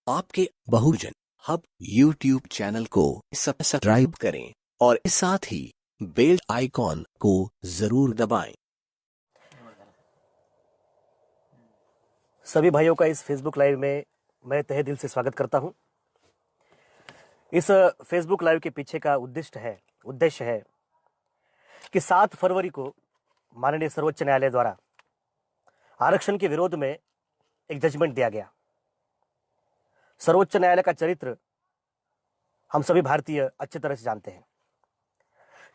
आपके बहुजन hub YouTube channel को subscribe करें और साथ ही बेल आइकॉन को जरूर दबाएं। सभी भाइयों का इस फेसबुक लाइव में मैं तहे दिल से स्वागत करता हूं। इस फेसबुक लाइव के पीछे का उद्देश्य है कि 7 फरवरी को माननीय सर्वोच्च न्यायालय द्वारा आरक्षण के विरोध में एक जजमेंट दिया गया। सर्वोच्च न्यायालय का चरित्र हम सभी भारतीय अच्छी तरह से जानते हैं,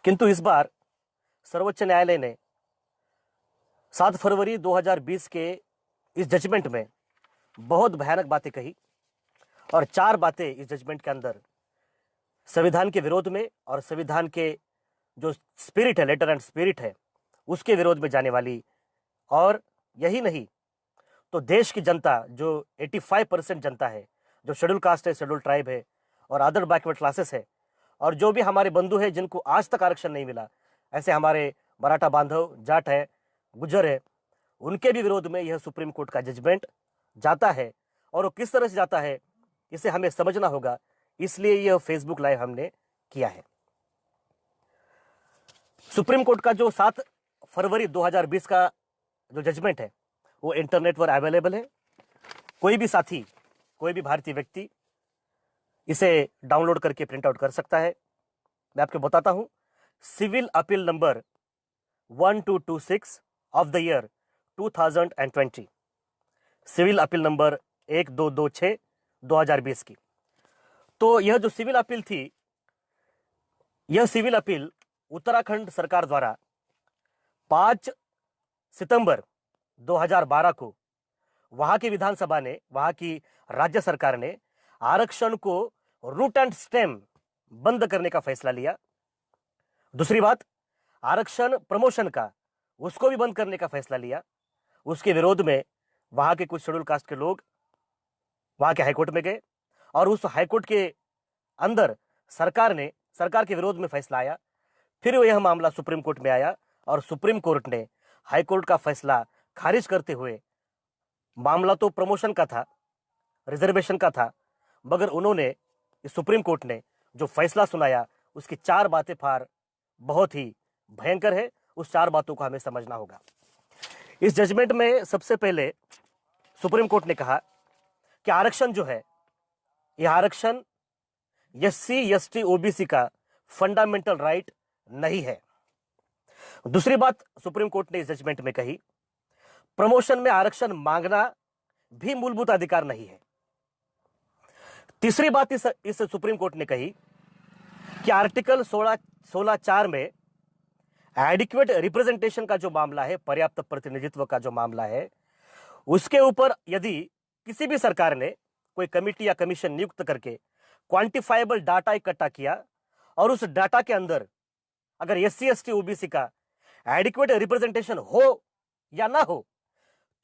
किंतु इस बार सर्वोच्च न्यायालय ने 7 फरवरी 2020 के इस जजमेंट में बहुत भयानक बातें कही और 4 बातें इस जजमेंट के अंदर संविधान के विरोध में और संविधान के जो स्पिरिट है, लेटर एंड स्पिरिट है, उसके विरोध में जाने वाली। और यही नहीं तो देश की जनता जो 85% जनता है, जो शेड्यूल कास्ट है, शेड्यूल ट्राइब है और अदर बैकवर्ड क्लासेस है, और जो भी हमारे बंधु है जिनको आज तक आरक्षण नहीं मिला, ऐसे हमारे मराठा बांधव, जाट है, गुज्जर है, उनके भी विरोध में यह सुप्रीम कोर्ट का जजमेंट जाता है। और वो किस तरह से जाता है इसे हमें समझना होगा, इसलिए यह फेसबुक लाइव हमने किया है। सुप्रीम कोर्ट का जो 7 फरवरी 2020 का जो जजमेंट है वो इंटरनेट पर अवेलेबल है। कोई भी साथी, कोई भी भारतीय व्यक्ति इसे डाउनलोड करके प्रिंट आउट कर सकता है। मैं आपको बताता हूं। Civil appeal number 1226 of the year 2020, civil appeal number 1226 2020 की। तो यह जो सिविल अपील थी, यह सिविल अपील उत्तराखंड सरकार द्वारा 5 सितंबर 2012 को वहां की विधानसभा ने, वहां की राज्य सरकार ने आरक्षण को रूट एंड स्टेम बंद करने का फैसला लिया। दूसरी बात, आरक्षण प्रमोशन का, उसको भी बंद करने का फैसला लिया। उसके विरोध में वहां के कुछ शेड्यूल कास्ट के लोग वहां के हाईकोर्ट में गए और उस हाईकोर्ट के अंदर सरकार के विरोध में फैसला आया। फिर यह मामला सुप्रीम कोर्ट में आया और सुप्रीम कोर्ट ने हाईकोर्ट का फैसला खारिज करते हुए, मामला तो प्रमोशन का था, रिजर्वेशन का था, मगर उन्होंने, सुप्रीम कोर्ट ने जो फैसला सुनाया उसकी 4 बातें बहुत ही भयंकर है। उस 4 बातों को हमें समझना होगा। इस जजमेंट में सबसे पहले सुप्रीम कोर्ट ने कहा कि आरक्षण जो है, यह आरक्षण एससी, एसटी, ओबीसी का फंडामेंटल राइट नहीं है। दूसरी बात सुप्रीम कोर्ट ने इस जजमेंट में कही, प्रमोशन में आरक्षण मांगना भी मूलभूत अधिकार नहीं है। तीसरी बात इस सुप्रीम कोर्ट ने कही कि आर्टिकल 16(4) में एडिक्वेट रिप्रेजेंटेशन का जो मामला है, पर्याप्त प्रतिनिधित्व का जो मामला है, उसके ऊपर यदि किसी भी सरकार ने कोई कमिटी या कमीशन नियुक्त करके क्वांटिफाइबल डाटा इकट्ठा किया और उस डाटा के अंदर अगर एससी, एसटी, ओबीसी का एडिक्वेट रिप्रेजेंटेशन हो या ना हो,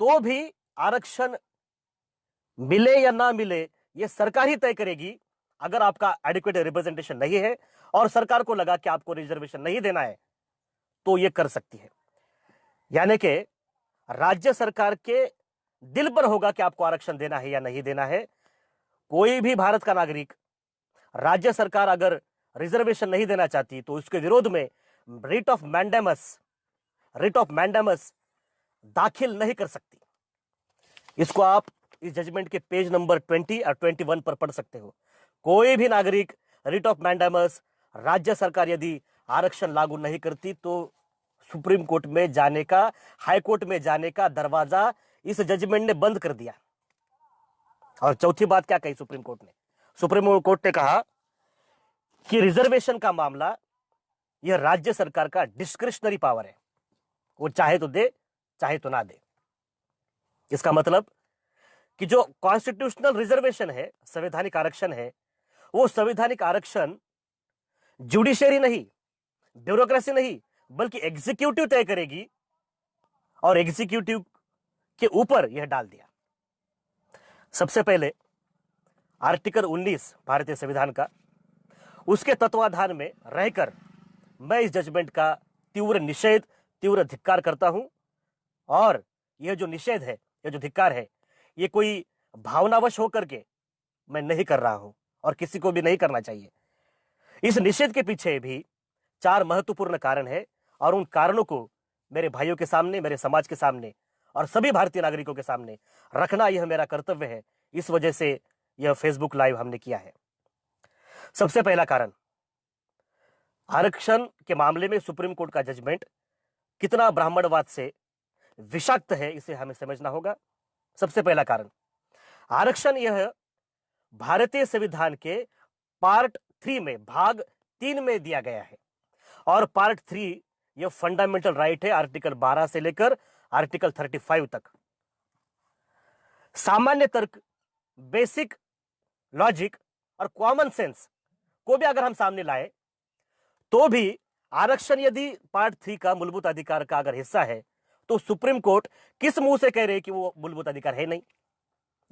तो भी आरक्षण मिले या ना मिले यह सरकार ही तय करेगी। अगर आपका एडिक्वेट रिप्रेजेंटेशन नहीं है और सरकार को लगा कि आपको रिजर्वेशन नहीं देना है, तो यह कर सकती है। यानी कि राज्य सरकार के दिल पर होगा कि आपको आरक्षण देना है या नहीं देना है। कोई भी भारत का नागरिक, राज्य सरकार अगर रिजर्वेशन नहीं देना चाहती तो उसके विरोध में रिट ऑफ मैंडेमस दाखिल नहीं कर सकती। इसको आप इस जजमेंट के पेज नंबर 20 और 21 पर पढ़ सकते हो। कोई भी नागरिक रिट ऑफ मैंडेमस, राज्य सरकार यदि आरक्षण लागू नहीं करती तो सुप्रीम कोर्ट में जाने का, हाई कोर्ट में जाने का दरवाजा इस जजमेंट ने बंद कर दिया। और चौथी बात क्या कही सुप्रीम कोर्ट ने? सुप्रीम कोर्ट ने कहा कि रिजर्वेशन का मामला यह राज्य सरकार का डिस्क्रिशनरी पावर है, वो चाहे तो दे, चाहे तो ना दे। इसका मतलब कि जो कॉन्स्टिट्यूशनल रिजर्वेशन है, संवैधानिक आरक्षण है, वो संवैधानिक आरक्षण जुडिशरी नहीं, ब्यूरोक्रेसी नहीं, बल्कि एग्जीक्यूटिव तय करेगी और एग्जीक्यूटिव के ऊपर यह डाल दिया। सबसे पहले आर्टिकल 19 भारतीय संविधान का, उसके तत्वाधान में रहकर मैं इस जजमेंट का तीव्र निषेध, तीव्र धिक्कार करता हूं। और यह जो निषेध है, यह जो धिक्कार है, ये कोई भावनावश होकर के मैं नहीं कर रहा हूं और किसी को भी नहीं करना चाहिए। इस निषेध के पीछे भी 4 महत्वपूर्ण कारण है और उन कारणों को मेरे भाइयों के सामने, मेरे समाज के सामने और सभी भारतीय नागरिकों के सामने रखना यह मेरा कर्तव्य है। इस वजह से यह फेसबुक लाइव हमने किया है। सबसे पहला कारण, आरक्षण के मामले में सुप्रीम कोर्ट का जजमेंट कितना ब्राह्मणवाद से विषाक्त है, इसे हमें समझना होगा। सबसे पहला कारण, आरक्षण यह भारतीय संविधान के पार्ट 3 में, भाग 3 में दिया गया है और पार्ट 3 यह फंडामेंटल राइट है, आर्टिकल 12 से लेकर आर्टिकल 35 तक। सामान्य तर्क, बेसिक लॉजिक और कॉमन सेंस को भी अगर हम सामने लाए तो भी आरक्षण यदि पार्ट 3 का मूलभूत अधिकार का अगर हिस्सा है तो सुप्रीम कोर्ट किस मुंह से कह रहे हैं कि वो मूलभूत अधिकार है नहीं।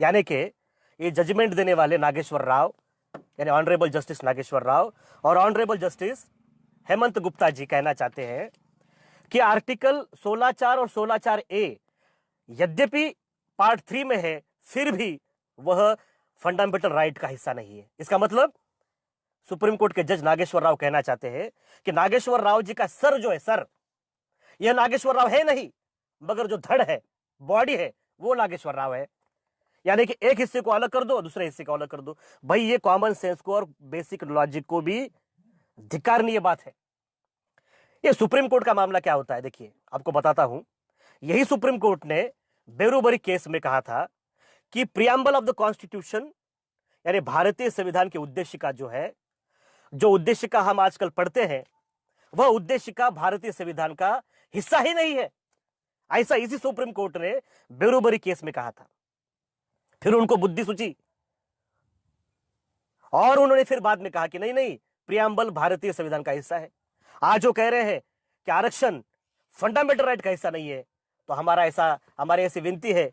यानी कि ये जजमेंट देने वाले नागेश्वर राव, यानी ऑनरेबल जस्टिस नागेश्वर राव और ऑनरेबल जस्टिस हेमंत गुप्ता जी कहना चाहते हैं कि आर्टिकल 16(4) और 16(4)A यद्यपि पार्ट 3 में है, फिर भी वह फंडामेंटल राइट का हिस्सा नहीं है। इसका मतलब सुप्रीम कोर्ट के जज नागेश्वर राव कहना चाहते हैं कि नागेश्वर राव जी का सर जो है, सर, यह नागेश्वर राव है नहीं, मगर जो धड़ है, बॉडी है, वो नागेश्वर राव है। यानी कि एक हिस्से को अलग कर दो, दूसरे हिस्से को अलग कर दो। भाई ये कॉमन सेंस को और बेसिक लॉजिक को भी धिक्कारनीय बात है। ये सुप्रीम कोर्ट का मामला क्या होता है, देखिए आपको बताता हूं। यही सुप्रीम कोर्ट ने बेरुबरी केस में कहा था कि प्रियम्बल ऑफ द कॉन्स्टिट्यूशन, यानी भारतीय संविधान के उद्देश्य का जो उद्देश्य का हम आजकल पढ़ते हैं, वह उद्देश्य का भारतीय संविधान का हिस्सा ही नहीं है। ऐसा इसी सुप्रीम कोर्ट ने बेरुबरी केस में कहा था। फिर उनको बुद्धि सूझी और उन्होंने फिर बाद में कहा कि नहीं नहीं, प्रियम्बल भारतीय संविधान का हिस्सा है। आज वो कह रहे हैं कि आरक्षण फंडामेंटल राइट का हिस्सा नहीं है, तो हमारी ऐसी विनती है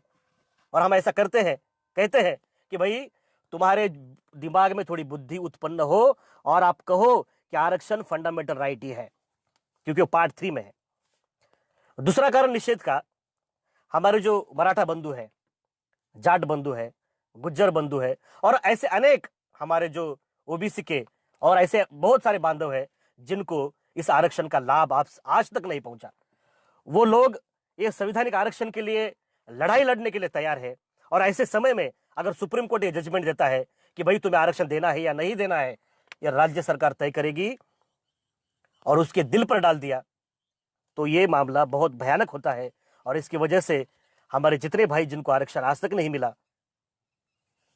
और हम ऐसा करते हैं, कहते हैं कि भाई तुम्हारे दिमाग में थोड़ी बुद्धि उत्पन्न हो और आप कहो कि आरक्षण फंडामेंटल राइट ही है, क्योंकि वो पार्ट 3 में है। दूसरा कारण निषेध का, हमारे जो मराठा बंधु है, जाट बंधु है, गुज्जर बंधु है और ऐसे अनेक हमारे जो ओबीसी के और ऐसे बहुत सारे बांधव है जिनको इस आरक्षण का लाभ आज तक नहीं पहुंचा। वो लोग ये संवैधानिक आरक्षण के लिए लड़ाई लड़ने के लिए तैयार है और ऐसे समय में अगर सुप्रीम कोर्ट ये जजमेंट देता है कि भाई तुम्हें आरक्षण देना है या नहीं देना है, यह राज्य सरकार तय करेगी और उसके दिल पर डाल दिया, तो ये मामला बहुत भयानक होता है। और इसकी वजह से हमारे जितने भाई जिनको आरक्षण आज तक नहीं मिला,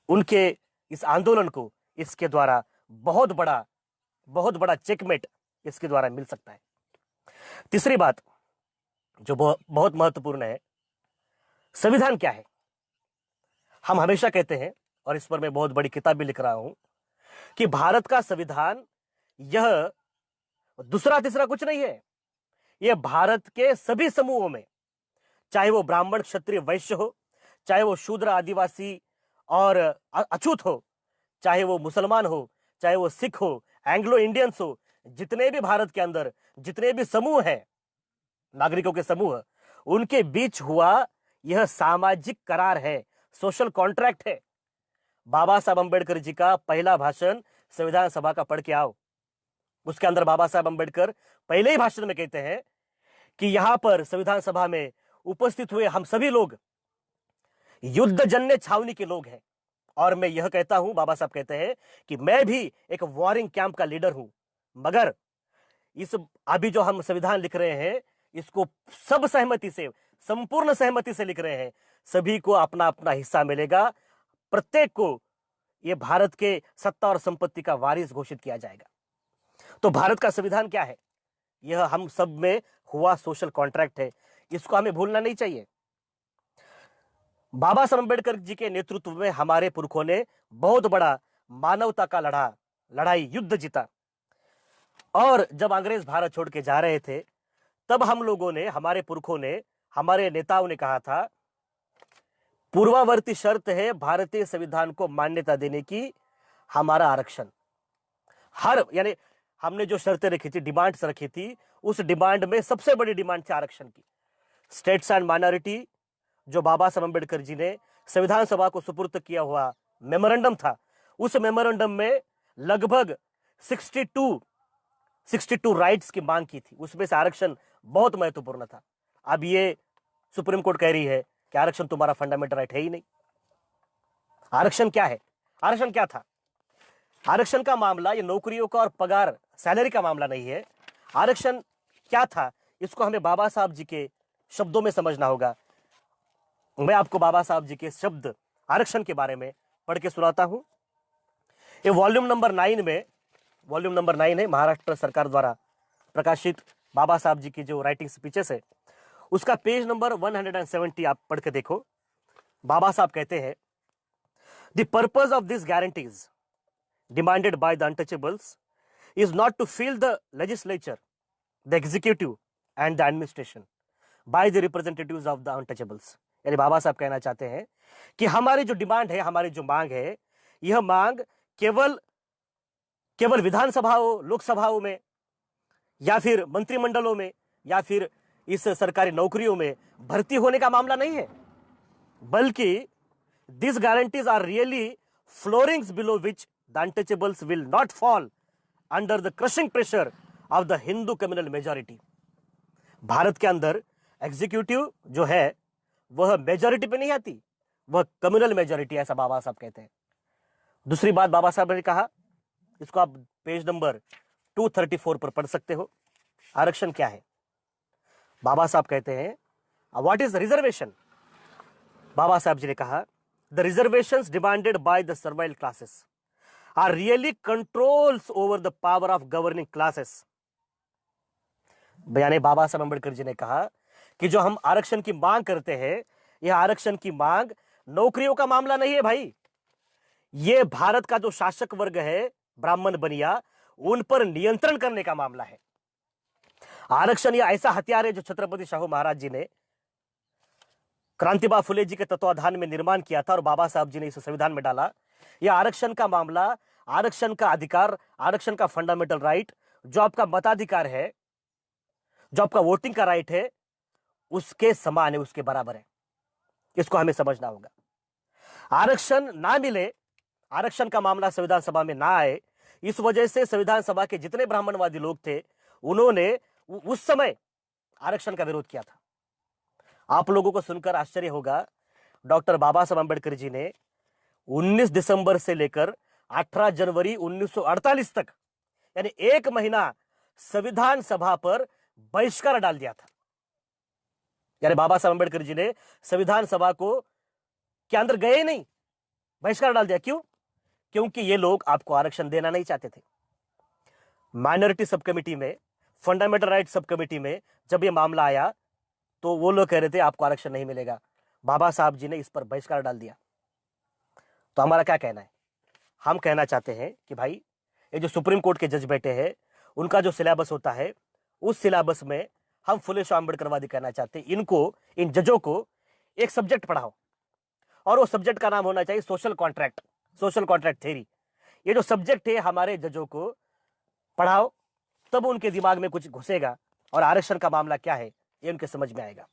उनके इस आंदोलन को इसके द्वारा बहुत बड़ा चेकमेट इसके द्वारा मिल सकता है। तीसरी बात जो बहुत महत्वपूर्ण है, संविधान क्या है। हम हमेशा कहते हैं और इस पर मैं बहुत बड़ी किताब भी लिख रहा हूं कि भारत का संविधान यह दूसरा तीसरा कुछ नहीं है। यह भारत के सभी समूहों में, चाहे वो ब्राह्मण क्षत्रिय वैश्य हो, चाहे वो शूद्र आदिवासी और अछूत हो, चाहे वो मुसलमान हो, चाहे वो सिख हो, एंग्लो इंडियंस हो, जितने भी भारत के अंदर जितने भी समूह हैं, नागरिकों के समूह, उनके बीच हुआ यह सामाजिक करार है, सोशल कॉन्ट्रैक्ट है। बाबा साहब अंबेडकर जी का पहला भाषण संविधान सभा का पढ़ के आओ। उसके अंदर बाबा साहब अंबेडकर पहले ही भाषण में कहते हैं कि यहां पर संविधान सभा में उपस्थित हुए हम सभी लोग युद्धजन्य छावनी के लोग हैं। और मैं यह कहता हूं, बाबा साहब कहते हैं कि मैं भी एक वॉरिंग कैंप का लीडर हूं, मगर इस अभी जो हम संविधान लिख रहे हैं, इसको सब सहमति से, संपूर्ण सहमति से लिख रहे हैं। सभी को अपना अपना हिस्सा मिलेगा, प्रत्येक को यह भारत के सत्ता और संपत्ति का वारिस घोषित किया जाएगा। तो भारत का संविधान क्या है? यह हम सब में हुआ सोशल कॉन्ट्रैक्ट है, इसको हमें भूलना नहीं चाहिए। बाबा साहब अंबेडकर जी के नेतृत्व में हमारे पुरखों ने बहुत बड़ा मानवता का लड़ाई युद्ध जीता। और जब अंग्रेज भारत छोड़ के जा रहे थे, तब हम लोगों ने, हमारे पुरखों ने, हमारे नेताओं ने कहा था, पूर्वावर्ती शर्त है भारतीय संविधान को मान्यता देने की हमारा आरक्षण। यानी हमने जो शर्तें रखी थी, डिमांड्स रखी थी, उस डिमांड में सबसे बड़ी डिमांड थी आरक्षण की। स्टेट्स एंड माइनॉरिटी जो बाबा साहब अंबेडकर जी ने संविधान सभा को सुपुर्द किया हुआ मेमोरेंडम था, उस मेमोरेंडम में लगभग 62 राइट्स की मांग की थी, उसमें से आरक्षण बहुत महत्वपूर्ण था। अब ये सुप्रीम कोर्ट कह रही है कि आरक्षण तुम्हारा फंडामेंटल राइट है ही नहीं। आरक्षण क्या है? आरक्षण क्या था? आरक्षण का मामला ये नौकरियों का और पगार सैलरी का मामला नहीं है। आरक्षण क्या था इसको हमें बाबा साहब जी के शब्दों में समझना होगा। मैं आपको बाबा साहब जी के शब्द आरक्षण के बारे में पढ़ के सुनाता हूं। ये वॉल्यूम नंबर 9 है, महाराष्ट्र सरकार द्वारा प्रकाशित बाबा साहब जी की जो राइटिंग स्पीचेस है, उसका पेज नंबर 170 आप पढ़ के देखो। बाबा साहब कहते हैं, the purpose of this guarantees demanded by the untouchables is not to fill the legislature, the executive and the administration by the representatives of the untouchables। यानी बाबा साहब कहना चाहते हैं कि हमारी जो डिमांड है, हमारी जो मांग है, यह मांग केवल विधानसभाओं, लोकसभाओं में या फिर मंत्रिमंडलों में या फिर इस सरकारी नौकरियों में भर्ती होने का मामला नहीं है, बल्कि this guarantees are really floorings below which the untouchables will not fall under the crushing pressure of the Hindu communal majority। Bharat के अंदर एग्जीक्यूटिव जो है वह मेजॉरिटी पे नहीं आती, वह कम्युनल मेजॉरिटी, ऐसा बाबा साहब कहते हैं। दूसरी बात बाबा साहब ने कहा, इसको आप पेज नंबर 234 पर पढ़ सकते हो। आरक्षण क्या है? बाबा साहब कहते हैं, व्हाट इज रिजर्वेशन? बाबा साहब जी ने कहा, the reservations demanded by the servile classes are really controls over the power of governing classes। यानी बाबा साहब अम्बेडकर जी ने कहा कि जो हम आरक्षण की मांग करते हैं, यह आरक्षण की मांग नौकरियों का मामला नहीं है भाई। यह भारत का जो शासक वर्ग है, ब्राह्मण बनिया, उन पर नियंत्रण करने का मामला है। आरक्षण यह ऐसा हथियार है जो छत्रपति शाहू महाराज जी ने क्रांतिबा फुले जी के तत्वाधान में निर्माण किया था और बाबा साहब जी ने इसे संविधान में डाला। यह आरक्षण का मामला, आरक्षण का अधिकार, आरक्षण का फंडामेंटल राइट, जो आपका मताधिकार है, जो आपका वोटिंग का राइट है, उसके समान है, उसके बराबर है। इसको हमें समझना होगा। आरक्षण ना मिले, आरक्षण का मामला संविधान सभा में ना आए, इस वजह से संविधान सभा के जितने ब्राह्मणवादी लोग थे, उन्होंने उस समय आरक्षण का विरोध किया था। आप लोगों को सुनकर आश्चर्य होगा, डॉक्टर बाबा साहब अम्बेडकर जी ने 19 दिसंबर से लेकर 18 जनवरी 1948 तक, यानी 1 महीना संविधान सभा पर बहिष्कार डाल दिया था। यानी बाबा साहब अम्बेडकर जी ने संविधान सभा को के अंदर गए नहीं, बहिष्कार डाल दिया। क्यों? क्योंकि ये लोग आपको आरक्षण देना नहीं चाहते थे। माइनॉरिटी सब कमेटी में, फंडामेंटल राइट सब कमेटी में जब ये मामला आया तो वो लोग कह रहे थे आपको आरक्षण नहीं मिलेगा। बाबा साहब जी ने इस पर बहिष्कार डाल दिया। तो हमारा क्या कहना है? हम कहना चाहते हैं कि भाई, ये जो सुप्रीम कोर्ट के जज बैठे हैं, उनका जो सिलेबस होता है, उस सिलेबस में हम फुले शाह अम्बेडकरवादी कहना चाहते हैं, इनको, इन जजों को एक सब्जेक्ट पढ़ाओ और वो सब्जेक्ट का नाम होना चाहिए सोशल कॉन्ट्रैक्ट थ्योरी। ये जो सब्जेक्ट है हमारे जजों को पढ़ाओ, तब उनके दिमाग में कुछ घुसेगा और आरक्षण का मामला क्या है ये उनके समझ में आएगा।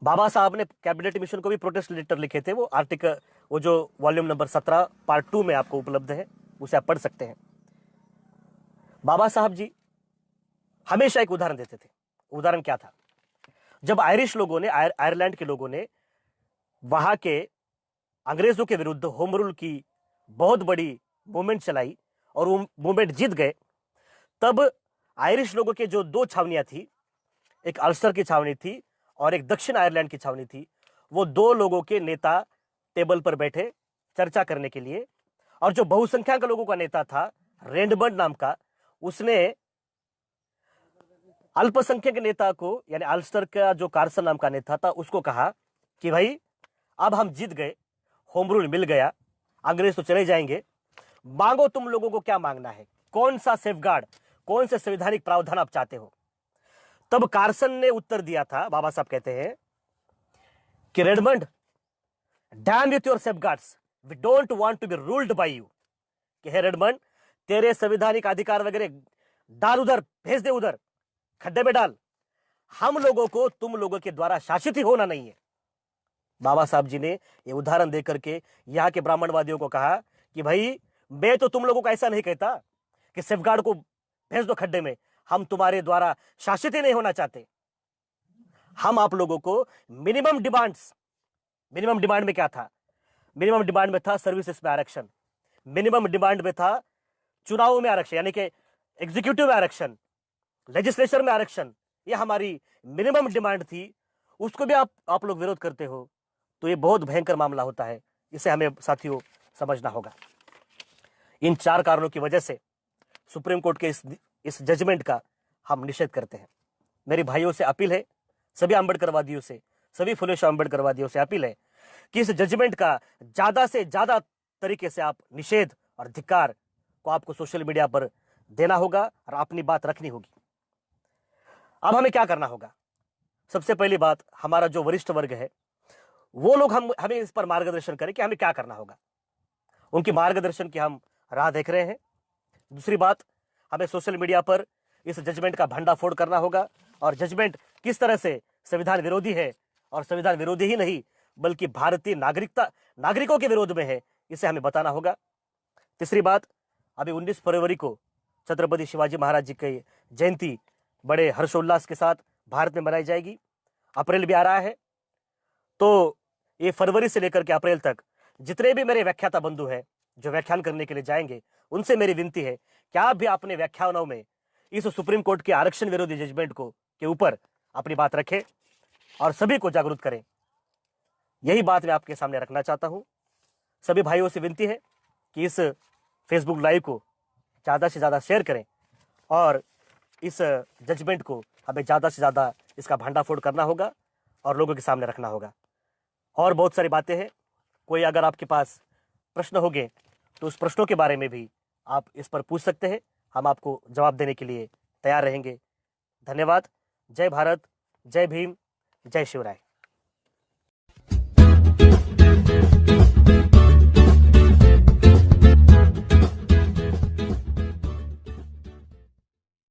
बाबा साहब ने कैबिनेट मिशन को भी प्रोटेस्ट लेटर लिखे थे। वो जो वॉल्यूम नंबर 17 पार्ट 2 में आपको उपलब्ध है, उसे आप पढ़ सकते हैं। बाबा साहब जी हमेशा एक उदाहरण देते थे। उदाहरण क्या था? जब आयरिश लोगों ने, आयरलैंड के लोगों ने वहां के अंग्रेजों के विरुद्ध होम रूल की बहुत बड़ी मूवमेंट चलाई और वो मूवमेंट जीत गए, तब आयरिश लोगों के जो 2 छावनियां थी, एक अल्स्टर की छावनी थी और एक दक्षिण आयरलैंड की छावनी थी, वो 2 लोगों के नेता टेबल पर बैठे चर्चा करने के लिए, और जो बहुसंख्यक लोगों का नेता था रेडबर्ड नाम का, उसने अल्पसंख्यक नेता को, यानी अल्स्टर का जो कार्सन नाम का नेता था, उसको कहा कि भाई अब हम जीत गए, होम रूल मिल गया, अंग्रेज तो चले जाएंगे, मांगो तुम लोगों को क्या मांगना है, कौन सा सेफगार्ड, कौन से संवैधानिक प्रावधान आप चाहते हो। तब कार्सन ने उत्तर दिया था, बाबा साहब कहते हैं कि Redmond, damn with your safeguards, we don't want to be ruled by you. कि हे रेडमंड, तेरे संवैधानिक अधिकार वगैरह डाल उधर, भेज दे उधर, खड्डे में डाल, हम लोगों को तुम लोगों के द्वारा शासित ही होना नहीं है। बाबा साहब जी ने ये उदाहरण देकर के यहाँ के ब्राह्मणवादियों को कहा कि भाई मैं तो तुम लोगों को ऐसा नहीं कहता कि सेफगार्ड को भेज दो खड्डे में, हम तुम्हारे द्वारा शासित ही नहीं होना चाहते। हम आप लोगों को मिनिमम डिमांड में क्या था? मिनिमम डिमांड में था सर्विसेज में आरक्षण, मिनिमम डिमांड में था चुनावों में आरक्षण, यानी कि एग्जीक्यूटिव में आरक्षण, लेजिस्लेचर में आरक्षण। ये हमारी मिनिमम डिमांड थी। उसको भी आप लोग विरोध करते हो तो ये बहुत भयंकर मामला होता है। इसे हमें साथियों समझना होगा। इन 4 कारणों की वजह से सुप्रीम कोर्ट के इस जजमेंट का हम निषेध करते हैं। मेरे भाइयों से अपील है, सभी अम्बेडकरवादियों से, सभी फुले शाह अम्बेडकरवादियों से अपील है कि इस जजमेंट का ज्यादा से ज्यादा तरीके से आप निषेध और धिक्कार को आपको सोशल मीडिया पर देना होगा और अपनी बात रखनी होगी। अब हमें क्या करना होगा? सबसे पहली बात, हमारा जो वरिष्ठ वर्ग है वो लोग हमें इस पर मार्गदर्शन करें कि हमें क्या करना होगा। उनकी मार्गदर्शन की हम राह देख रहे हैं। दूसरी बात, हमें सोशल मीडिया पर इस जजमेंट का भंडाफोड़ करना होगा और जजमेंट किस तरह से संविधान विरोधी है, और संविधान विरोधी ही नहीं बल्कि भारतीय नागरिकों के विरोध में है, इसे हमें बताना होगा। तीसरी बात, अभी 19 फरवरी को छत्रपति शिवाजी महाराज जी की जयंती बड़े हर्षोल्लास के साथ भारत में मनाई जाएगी। अप्रैल भी आ रहा है, तो ये फरवरी से लेकर के अप्रैल तक जितने भी मेरे व्याख्याता बंधु हैं जो व्याख्यान करने के लिए जाएंगे, उनसे मेरी विनती है कि आप भी अपने व्याख्यानों में इस सुप्रीम कोर्ट के आरक्षण विरोधी जजमेंट के ऊपर अपनी बात रखें और सभी को जागरूक करें। यही बात मैं आपके सामने रखना चाहता हूं। सभी भाइयों से विनती है कि इस फेसबुक लाइव को ज़्यादा से ज़्यादा शेयर करें और इस जजमेंट को हमें ज़्यादा से ज़्यादा इसका भंडाफोड़ करना होगा और लोगों के सामने रखना होगा। और बहुत सारी बातें हैं। कोई अगर आपके पास प्रश्न होंगे तो उस प्रश्नों के बारे में भी आप इस पर पूछ सकते हैं। हम आपको जवाब देने के लिए तैयार रहेंगे। धन्यवाद। जय भारत, जय भीम, जय शिवराय।